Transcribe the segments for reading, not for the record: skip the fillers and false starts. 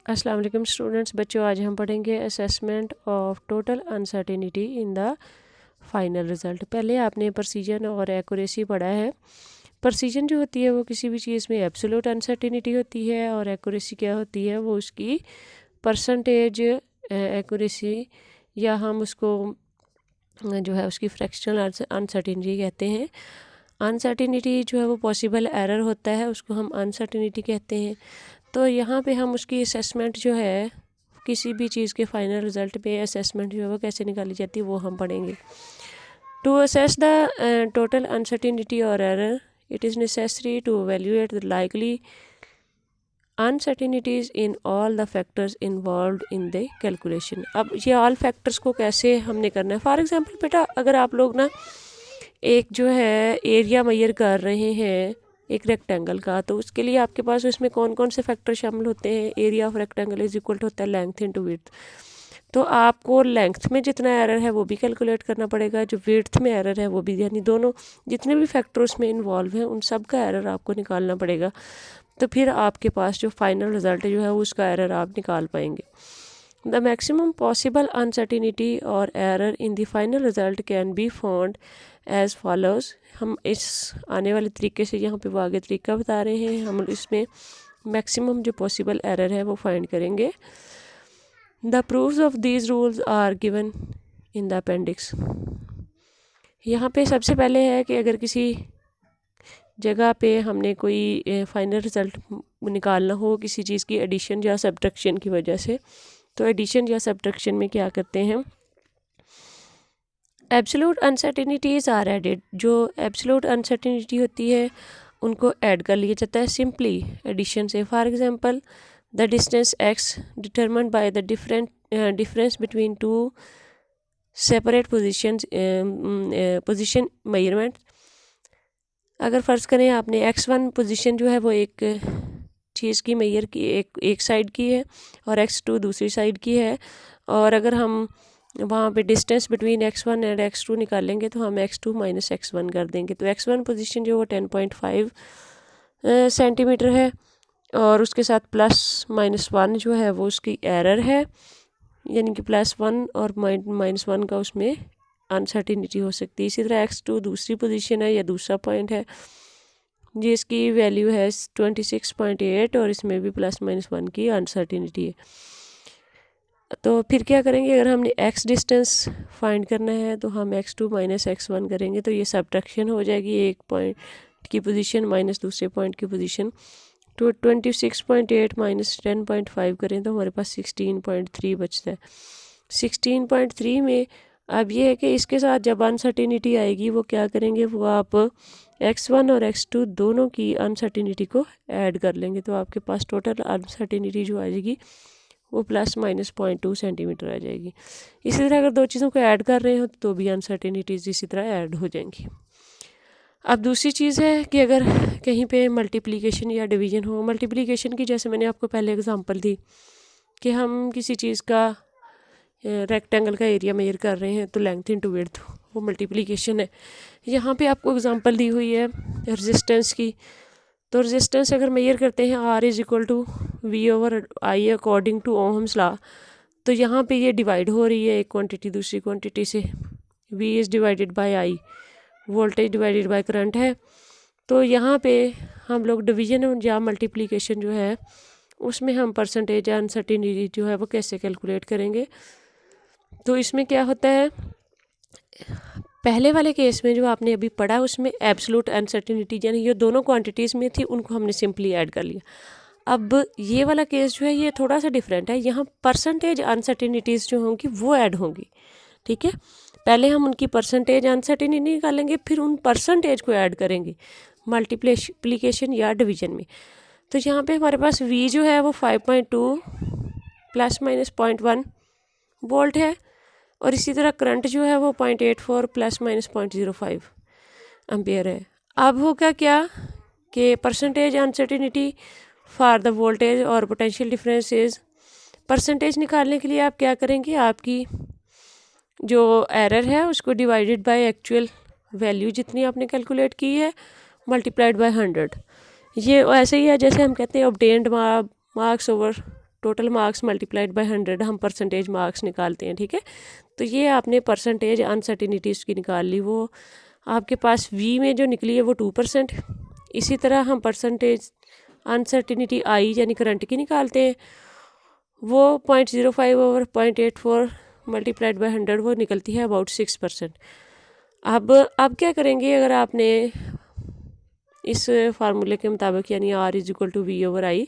अस्सलाम वालेकुम स्टूडेंट्स। बच्चों, आज हम पढ़ेंगे assessment of total uncertainty in the final result. पहले आपने प्रोसीजन और एक्यूरेसी पढ़ा है। प्रोसीजन जो होती है वो किसी भी चीज़ में एब्सोल्यूट अनसर्टेनिटी होती है, और एक्यूरेसी क्या होती है, वो उसकी परसेंटेज एक्यूरेसी, या हम उसको जो है उसकी फ्रैक्शनल अनसर्टेनिटी कहते हैं। अनसर्टेनिटी जो है वो पॉसिबल एरर होता है, उसको हम अनसर्टेनिटी कहते हैं। तो यहाँ पे हम उसकी असेसमेंट जो है, किसी भी चीज़ के फाइनल रिज़ल्ट पे असेसमेंट जो है वो कैसे निकाली जाती है वो हम पढ़ेंगे। To assess the total uncertainty और error, it is necessary to evaluate the likely uncertainties in all the factors involve in the calculation. अब ये ऑल फैक्टर्स को कैसे हमने करना है। फॉर एग्ज़ाम्पल बेटा, अगर आप लोग ना एक जो है एरिया मेजर कर रहे हैं एक रेक्टेंगल का, तो उसके लिए आपके पास उसमें कौन कौन से फैक्टर शामिल होते हैं। Area of rectangle is equal to होता है लेंथ इनटू विड्थ। तो आपको लेंथ में जितना एरर है वो भी कैलकुलेट करना पड़ेगा, जो विड्थ में एरर है वो भी, यानी दोनों जितने भी फैक्टर उसमें इन्वॉल्व हैं उन सब का एरर आपको निकालना पड़ेगा। तो फिर आपके पास जो फाइनल रिजल्ट जो है उसका एरर आप निकाल पाएंगे। द मैक्सिमम पॉसिबल अनसर्टिनिटी और error in the final result can be found as follows. हम इस आने वाले तरीके से यहाँ पे वो आगे तरीका बता रहे हैं, हम इसमें मैक्सिमम जो पॉसिबल एरर है वो फाइंड करेंगे। The proofs of these rules are given in the appendix. यहाँ पे सबसे पहले है कि अगर किसी जगह पे हमने कोई फाइनल रिज़ल्ट निकालना हो किसी चीज़ की एडिशन या सब्ट्रैक्शन की वजह से, तो एडिशन या सब्ट्रैक्शन में क्या करते हैं, एब्सोल्यूट अनसर्टेनिटीज़ आर एडेड। जो एब्सोल्यूट अनसर्टेनिटी होती है उनको ऐड कर लिया जाता है सिंपली एडिशन से। For example, the distance x determined by the difference between two separate position measurement. अगर फ़र्ज़ करें आपने x1 पोजीशन जो है वो एक चीज़ की मेजर की एक साइड की है और x2 दूसरी साइड की है, और अगर हम वहाँ पे distance between x1 and x2 निकालेंगे तो हम x2 माइनस x1 कर देंगे। तो x1 पोजीशन जो वो 10.5 सेंटीमीटर है, और उसके साथ प्लस माइनस 1 जो है वो उसकी एरर है, यानी कि +1 और -1 का उसमें अनसर्टिनिटी हो सकती है। इसी तरह x2 दूसरी पोजीशन है या दूसरा पॉइंट है, जिसकी वैल्यू है 26.8 और इसमें भी +-1 की अनसर्टिनिटी है। तो फिर क्या करेंगे, अगर हमने x डिस्टेंस फाइंड करना है तो हम x2 माइनस x1 करेंगे, तो ये सब्ट्रैक्शन हो जाएगी। एक पॉइंट की पोजीशन माइनस दूसरे पॉइंट की पोजीशन। तो 26.8 माइनस 10.5 करें तो हमारे पास 16.3 बचता है। 16.3 में अब ये है कि इसके साथ जब अनसर्टिनिटी आएगी वो क्या करेंगे, वो आप x1 और x2 दोनों की अनसर्टिनिटी को ऐड कर लेंगे, तो आपके पास टोटल अनसर्टिनिटी जो आ जाएगी वो +-0.2 सेंटीमीटर आ जाएगी। इसी तरह अगर दो चीज़ों को ऐड कर रहे हो तो भी अनसर्टिनिटीज़ इसी तरह ऐड हो जाएंगी। अब दूसरी चीज़ है कि अगर कहीं पे मल्टीप्लिकेशन या डिवीज़न हो। मल्टीप्लिकेशन की जैसे मैंने आपको पहले एग्जांपल दी कि हम किसी चीज़ का रेक्टेंगल का एरिया मेजर कर रहे हैं तो लेंथ इनटू विड्थ, वो मल्टीप्लिकेशन है। यहाँ पे आपको एग्जांपल दी हुई है रेजिस्टेंस की। तो रेजिस्टेंस अगर मेजर करते हैं R is equal to V/I according to Ohm's law, तो यहाँ पे ये डिवाइड हो रही है एक क्वांटिटी दूसरी क्वांटिटी से। V is divided by I, voltage divided by current है। तो यहाँ पे हम लोग डिवीज़न या मल्टीप्लिकेशन जो है उसमें हम परसेंटेज अनसर्टिनिटी जो है वो कैसे कैलकुलेट करेंगे। तो इसमें क्या होता है, पहले वाले केस में जो आपने अभी पढ़ा उसमें एब्सोल्यूट अनसर्टिनिटी यानी ये दोनों क्वांटिटीज़ में थी, उनको हमने सिंपली ऐड कर लिया। अब ये वाला केस जो है ये थोड़ा सा डिफरेंट है, यहाँ परसेंटेज अनसर्टिनिटीज़ जो होंगी वो ऐड होंगी। ठीक है, पहले हम उनकी परसेंटेज अनसर्टिनिटी निकालेंगे, फिर उन परसेंटेज को ऐड करेंगे मल्टीप्लिकेशन या डिवीज़न में। तो यहाँ पे हमारे पास V जो है वो 5.2 ±0.1 वोल्ट है, और इसी तरह करंट जो है वो 0.84 ±0.05 एम्पियर है। अब होगा क्या कि percentage uncertainty for the voltage और पोटेंशियल डिफरेंस इज, परसेंटेज निकालने के लिए आप क्या करेंगे, आपकी जो एरर है उसको डिवाइडेड बाय एक्चुअल वैल्यू जितनी आपने कैलकुलेट की है मल्टीप्लाइड बाय 100। ये ऐसे ही है जैसे हम कहते हैं obtained marks over total marks multiplied by 100 हम परसेंटेज मार्क्स निकालते हैं, ठीक है। तो ये आपने परसेंटेज अनसर्टिनिटी उसकी निकाल ली, वो आपके पास वी में जो निकली है वो 2%। इसी तरह हम परसेंटेज अनसर्टिनिटी आई यानी करंट की निकालते हैं, वो 0.05 ओवर 0.84 मल्टीप्लाइड बाय 100 वो निकलती है अबाउट 6%। अब क्या करेंगे, अगर आपने इस फार्मूले के मुताबिक यानी R is equal to V over I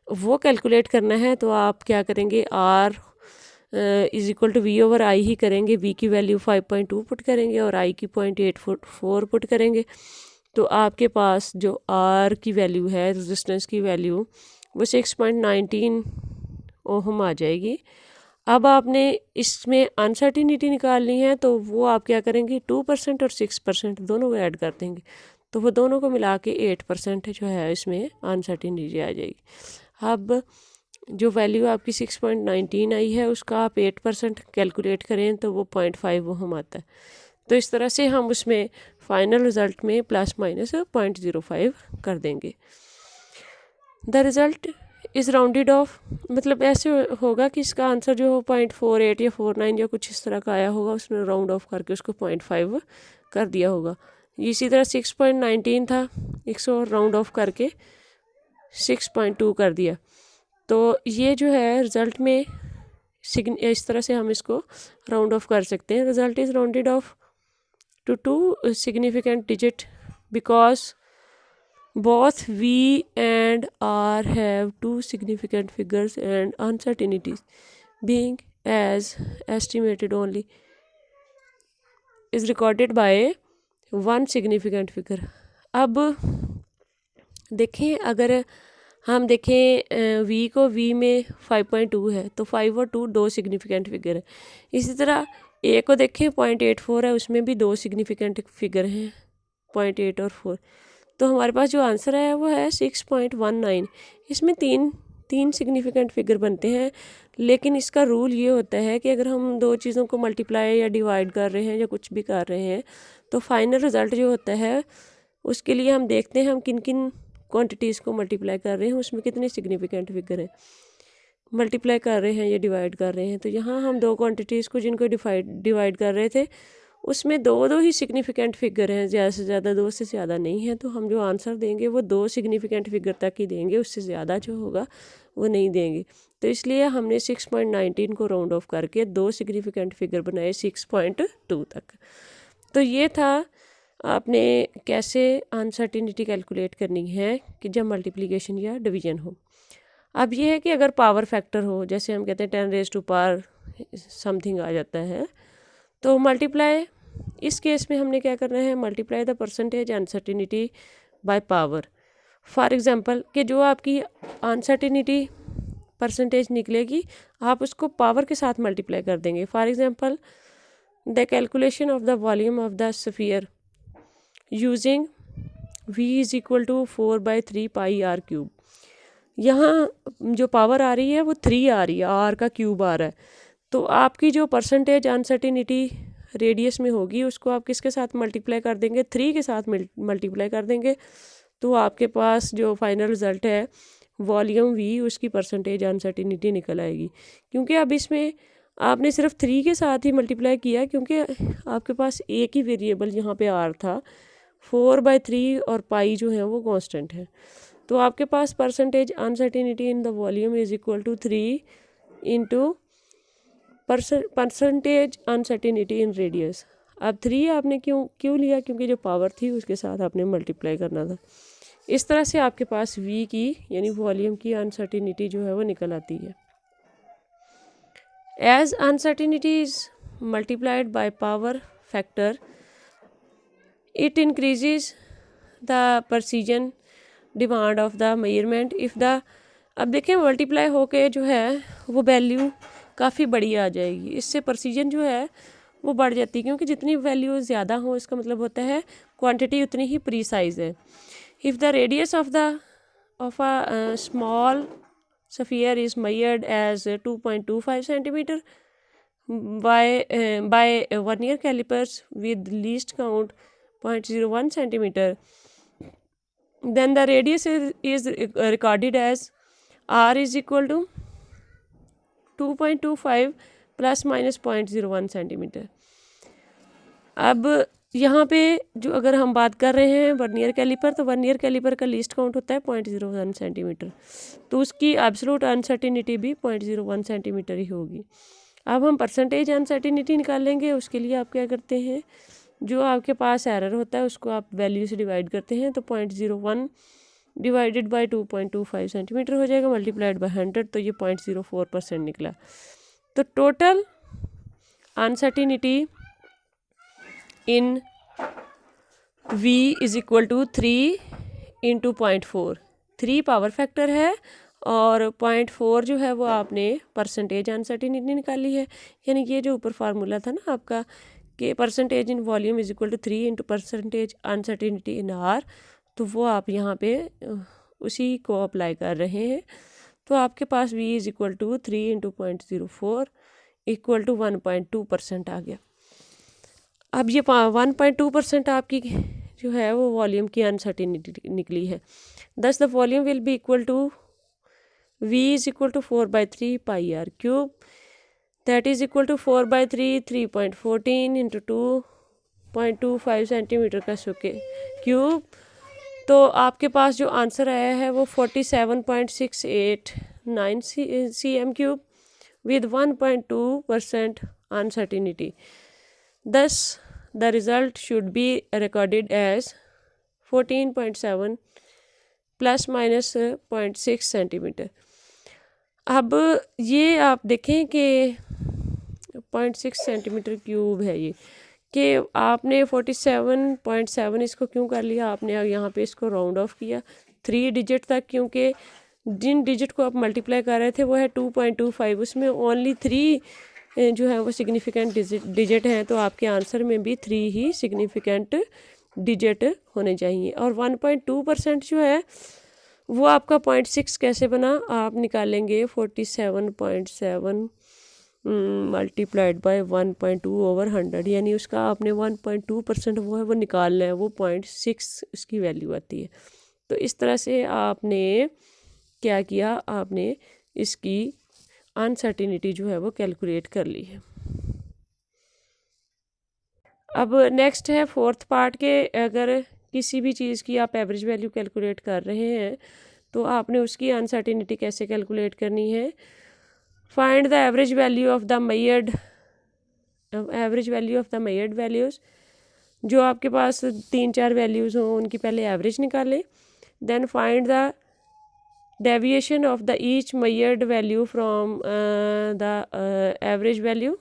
वो कैलकुलेट करना है, तो आप क्या करेंगे, R is equal to V over I ही करेंगे। वी की वैल्यू 5.2 पुट करेंगे और आई की 0.84 पुट करेंगे। तो आपके पास जो R की वैल्यू है, रेजिस्टेंस की वैल्यू, वो 6.19 ओहम आ जाएगी। अब आपने इसमें अनसर्टिनिटी निकालनी है, तो वो आप क्या करेंगे, 2% और 6% दोनों को ऐड कर देंगे, तो वो दोनों को मिला के 8% जो है इसमें अनसर्टिनिटी आ जाएगी। अब जो वैल्यू आपकी 6.19 आई है उसका आप 8% कैलकुलेट करें तो वो 0.5 ओहम आता है। तो इस तरह से हम उसमें फाइनल रिज़ल्ट में प्लस माइनस 0.05 कर देंगे। The result is rounded off, मतलब ऐसे होगा कि इसका आंसर जो हो 0.48 या 49 या कुछ इस तरह का आया होगा, उसने राउंड ऑफ करके उसको 0.5 कर दिया होगा। इसी तरह 6.19 था, 100 राउंड ऑफ करके 6.2 कर दिया। तो ये जो है रिज़ल्ट में इस तरह से हम इसको राउंड ऑफ कर सकते हैं। Result is rounded off to two significant digit because both V and R have two significant figures and uncertainties being as estimated only is recorded by one significant figure। अब देखें, अगर हम देखें V को, V में 5.2 है तो 5 और 2 दो सिग्निफिकेंट फिगर है। इसी तरह A को देखें 0.84 है, उसमें भी दो सिग्निफिकेंट फिगर हैं 0.8 और 4। तो हमारे पास जो आंसर है वो है 6.19। इसमें तीन सिग्निफिकेंट फिगर बनते हैं, लेकिन इसका रूल ये होता है कि अगर हम दो चीज़ों को मल्टीप्लाई या डिवाइड कर रहे हैं या कुछ भी कर रहे हैं, तो फाइनल रिज़ल्ट जो होता है उसके लिए हम देखते हैं हम किन किन क्वांटिटीज़ को मल्टीप्लाई कर रहे हैं, उसमें कितने सिग्निफिकेंट फिगर हैं, मल्टीप्लाई कर रहे हैं या डिवाइड कर रहे हैं। तो यहाँ हम दो क्वांटिटीज़ को जिनको डिवाइड कर रहे थे उसमें दो ही सिग्निफिकेंट फिगर हैं, ज़्यादा से ज़्यादा, दो से ज़्यादा नहीं है। तो हम जो आंसर देंगे वो दो सिग्निफिकेंट फिगर तक ही देंगे, उससे ज़्यादा जो होगा वो नहीं देंगे। तो इसलिए हमने 6.19 को राउंड ऑफ करके दो सिग्निफिकेंट फिगर बनाए 6.2 तक। तो ये था आपने कैसे अनसर्टिनिटी कैलकुलेट करनी है कि जब मल्टीप्लिकेशन या डिवीजन हो। अब ये है कि अगर पावर फैक्टर हो, जैसे हम कहते हैं 10 रेज़ टू पावर समथिंग आ जाता है, तो मल्टीप्लाई, इस केस में हमने क्या करना है, multiply the percentage uncertainty by power. For example कि जो आपकी अनसर्टिनिटी परसेंटेज निकलेगी आप उसको पावर के साथ मल्टीप्लाई कर देंगे। For example the calculation of the volume of the sphere using v is equal to 4/3 pi r cube. यहाँ जो पावर आ रही है वो 3 आ रही है, r का क्यूब आ रहा है। तो आपकी जो परसेंटेज अनसर्टिनिटी रेडियस में होगी उसको आप किसके साथ मल्टीप्लाई कर देंगे, 3 के साथ मल्टीप्लाई कर देंगे। तो आपके पास जो फाइनल रिज़ल्ट है वॉल्यूम v उसकी परसेंटेज अनसर्टिनिटी निकल आएगी। क्योंकि अब इसमें आपने सिर्फ 3 के साथ ही मल्टीप्लाई किया, क्योंकि आपके पास एक ही वेरिएबल यहाँ पे r था, 4/3 और पाई जो है वो कांस्टेंट है। तो आपके पास percentage uncertainty in the volume is equal to 3 into percentage uncertainty in radius. अब 3 आपने क्यों लिया, क्योंकि जो पावर थी उसके साथ आपने मल्टीप्लाई करना था। इस तरह से आपके पास v की यानी वॉल्यूम की अनसर्टिनिटी जो है वो निकल आती है। As uncertainty is multiplied by power factor it increases the precision demand of the measurement if the, अब देखें मल्टीप्लाई होके जो है वो वैल्यू काफ़ी बड़ी आ जाएगी, इससे प्रिसीजन जो है वो बढ़ जाती है, क्योंकि जितनी वैल्यू ज़्यादा हो इसका मतलब होता है क्वांटिटी उतनी ही प्रीसाइज है। If the radius of a small sphere is measured as 2.25 centimetre by vernier calipers with least count 0.01 centimeter, then the radius is recorded as r is equal to 2.25 plus minus 0.01 centimetre. अब यहाँ पे जो अगर हम बात कर रहे हैं वर्नियर कैलिपर, तो वर्नियर कैलिपर का लीस्ट काउंट होता है 0.01 सेंटीमीटर, तो उसकी एब्सोल्यूट अनसर्टिनिटी भी 0.01 सेंटीमीटर ही होगी। अब हम परसेंटेज अनसर्टिनिटी निकालेंगे। उसके लिए आप क्या करते हैं, जो आपके पास एरर होता है उसको आप वैल्यू से डिवाइड करते हैं, तो 0.01 डिवाइडेड बाई 2.25 सेंटीमीटर हो जाएगा, मल्टीप्लाइड बाई 100, तो ये 0.04% निकला। तो total uncertainty in v is equal to 3 into 0.4, 3 power factor है और 0.4 जो है वो आपने परसेंटेज अनसर्टिनिटी निकाली है। यानी ये जो ऊपर फार्मूला था ना आपका कि percentage in volume is equal to 3 into percentage uncertainty in R, तो वो आप यहाँ पे उसी को अप्लाई कर रहे हैं। तो आपके पास v is equal to 3 into 0.04 equal to 1.2% आ गया। अब ये 1.2% आपकी जो है वो वॉल्यूम की अनसर्टिनिटी निकली है। Thus the volume will be equal to v is equal to 4/3 pi r cube, that is equal to 4/3 3.14 into 2.25 centimetre का क्यूब। तो आपके पास जो आंसर आया है वो 47.689 cm cube with 1.2% uncertainty. Thus, the result should be recorded as 14.7 plus minus 0.6 centimetre. अब ये आप देखें कि 0.6 सेंटीमीटर क्यूब है ये, कि आपने 47.7 इसको क्यों कर लिया, आपने यहाँ पे इसको राउंड ऑफ किया 3 डिजिट तक, क्योंकि जिन डिजिट को आप मल्टीप्लाई कर रहे थे वो है 2.25, उसमें ओनली 3 जो है वो सिग्निफिकेंट डिजिट हैं, तो आपके आंसर में भी 3 ही सिग्निफिकेंट डिजिट होने चाहिए। और 1.2% जो है वो आपका 0.6 कैसे बना, आप निकालेंगे 47.7 मल्टीप्लाइड बाय 1.2 ओवर 100, यानी उसका आपने 1.2% वो है वो निकालना है, वो 0.6 उसकी वैल्यू आती है। तो इस तरह से आपने क्या किया, आपने इसकी अनसर्टिनिटी जो है वो कैलकुलेट कर ली है। अब नेक्स्ट है फोर्थ पार्ट के, अगर किसी भी चीज़ की आप एवरेज वैल्यू कैलकुलेट कर रहे हैं तो आपने उसकी अनसर्टिनिटी कैसे कैलकुलेट करनी है। Find the average value of the measured values. जो आपके पास 3-4 वैल्यूज़ हों उनकी पहले एवरेज निकालें, then find the deviation of the each measured value from the average value.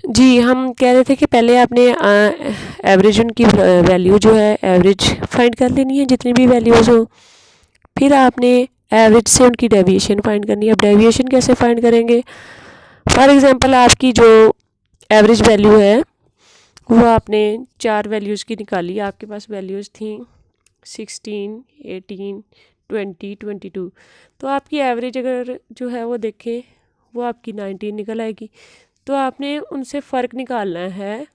जी, हम कह रहे थे कि पहले आपने एवरेज उनकी वैल्यू जो है एवरेज फाइंड कर लेनी है जितनी भी वैल्यूज़ हो, फिर आपने एवरेज से उनकी डेविएशन फाइंड करनी है। अब डेविएशन कैसे फाइंड करेंगे, फॉर एग्जांपल आपकी जो एवरेज वैल्यू है वो आपने 4 वैल्यूज़ की निकाली, आपके पास वैल्यूज़ थी 16, 18, 20, 22, तो आपकी एवरेज अगर जो है वो देखें वो आपकी 19 निकल आएगी। तो आपने उनसे फ़र्क निकालना है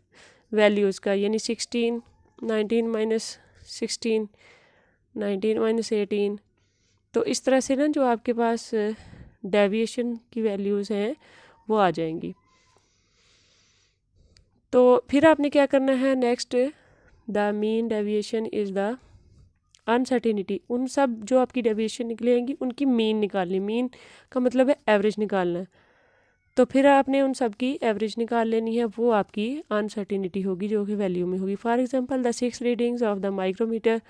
वैल्यूज़ का, यानी 16, 19 माइनस 16, 19 माइनस 18, तो इस तरह से ना जो आपके पास डेविएशन की वैल्यूज़ हैं वो आ जाएंगी। तो फिर आपने क्या करना है next, the mean deviation is the uncertainty. उन सब जो आपकी डेविएशन निकलेंगी उनकी मीन निकालनी, मीन का मतलब है एवरेज निकालना है। तो फिर आपने उन सब की एवरेज निकाल लेनी है, वो आपकी अनसर्टिनिटी होगी जो कि वैल्यू में होगी। For example the 6 readings of the micrometer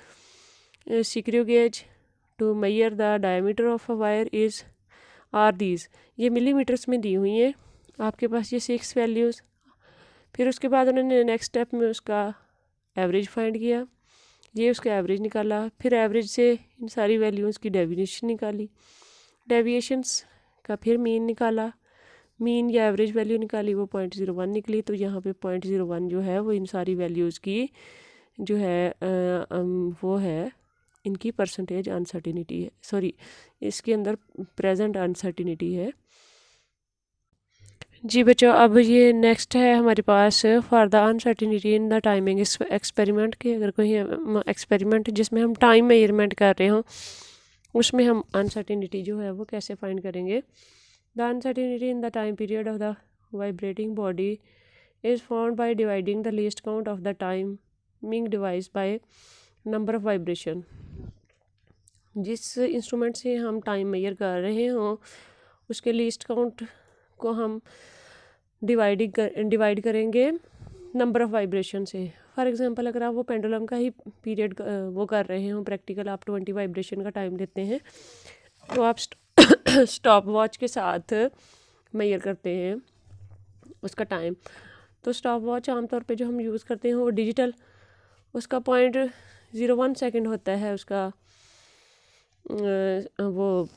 screw gauge to measure the diameter of a wire is are these. ये मिलीमीटर्स में दी हुई हैं आपके पास ये 6 वैल्यूज़। फिर उसके बाद उन्होंने नेक्स्ट स्टेप में उसका एवरेज फाइंड किया, ये उसका एवरेज निकाला, फिर एवरेज से इन सारी वैल्यूज़ की डेविएशन निकाली, डेविएशंस का फिर मीन निकाला, मीन या एवरेज वैल्यू निकाली, वो 0.01 निकली। तो यहाँ पे 0.01 जो है वो इन सारी वैल्यूज़ की जो है वो है इनकी परसेंटेज अनसर्टिनिटी है, सॉरी इसके अंदर प्रेजेंट अनसर्टिनिटी है। जी बच्चों, अब ये नेक्स्ट है हमारे पास for the uncertainty in the timing experiment के। अगर कोई एक्सपेरिमेंट जिसमें हम टाइम मेजरमेंट कर रहे हों उसमें हम अनसर्टिनिटी जो है वो कैसे फाइंड करेंगे। The uncertainty in the time period of the vibrating body is found by dividing the least count of the timing device by number of vibration. जिस इंस्ट्रूमेंट से हम टाइम मेजर कर रहे हों उसके लीस्ट काउंट को हम डिवाइड करेंगे नंबर ऑफ वाइब्रेशन से। फॉर एग्जांपल अगर आप वो पेंडुलम का ही पीरियड वो कर रहे हो प्रैक्टिकल, आप 20 वाइब्रेशन का टाइम देते हैं तो आप स्टॉप वॉच के साथ मेजर करते हैं उसका टाइम। तो स्टॉप वॉच आमतौर पे जो हम यूज़ करते हैं वो डिजिटल, उसका 0.01 सेकेंड होता है उसका वो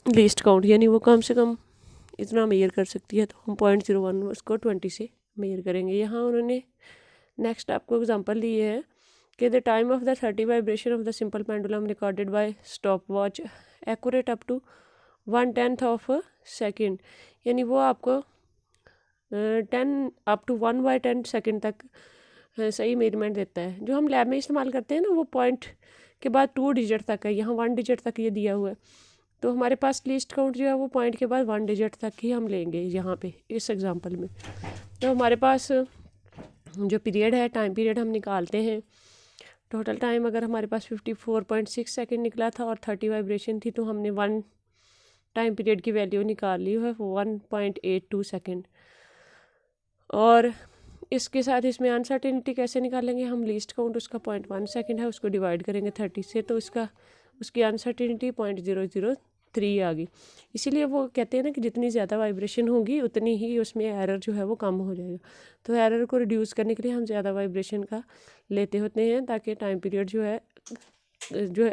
लीस्ट काउंट, यानी वो कम से कम इतना मेजर कर सकती है। तो हम 0.01 उसको 20 से मेजर करेंगे। यहाँ उन्होंने नेक्स्ट आपको एग्जांपल दिए है कि the time of the 30 vibration of the simple pendulum recorded by stop watch accurate up to 1/10 of second, यानी वो आपको 10 अप टू 1/10 सेकेंड तक सही मेजरमेंट देता है। जो हम लैब में इस्तेमाल करते हैं ना वो पॉइंट के बाद 2 डिजिट तक है, यहाँ 1 डिजिट तक ये दिया हुआ है। तो हमारे पास लीस्ट काउंट जो है वो पॉइंट के बाद 1 डिजिट तक ही हम लेंगे यहाँ पे इस एग्जांपल में। तो हमारे पास जो पीरियड है, टाइम पीरियड हम निकालते हैं। टोटल टाइम अगर हमारे पास 54.6 सेकेंड निकला था और 30 वाइब्रेशन थी तो हमने 1 टाइम पीरियड की वैल्यू निकाल ली है 1.82 सेकेंड। और इसके साथ इसमें अनसर्टेनिटी कैसे निकालेंगे हम, लीस्ट काउंट उसका 0.1 सेकेंड है, उसको डिवाइड करेंगे 30 से तो उसकी अनसर्टेनिटी 0.003 आ गई। इसीलिए वो कहते हैं ना कि जितनी ज़्यादा वाइब्रेशन होगी उतनी ही उसमें एरर जो है वो कम हो जाएगा। तो एरर को रिड्यूस करने के लिए हम ज़्यादा वाइब्रेशन का लेते होते हैं ताकि टाइम पीरियड जो है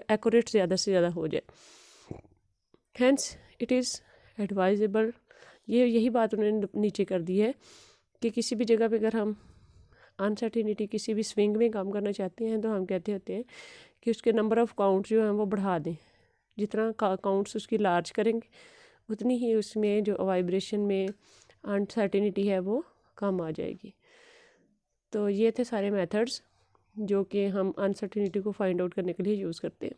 एक्यूरेट ज़्यादा से ज़्यादा हो जाए। हैंस इट इज़ एडवाइजेबल, यही बात उन्होंने नीचे कर दी है कि किसी भी जगह पे अगर हम अनसर्टेनिटी किसी भी स्विंग में काम करना चाहते हैं तो हम कहते होते हैं कि उसके नंबर ऑफ़ काउंट जो हैं वो बढ़ा दें। जितना काउंट्स उसकी लार्ज करेंगे उतनी ही उसमें जो वाइब्रेशन में अनसर्टेनिटी है वो कम आ जाएगी। तो ये थे सारे मेथड्स जो कि हम अनसर्टेनिटी को फाइंड आउट करने के लिए यूज़ करते हैं।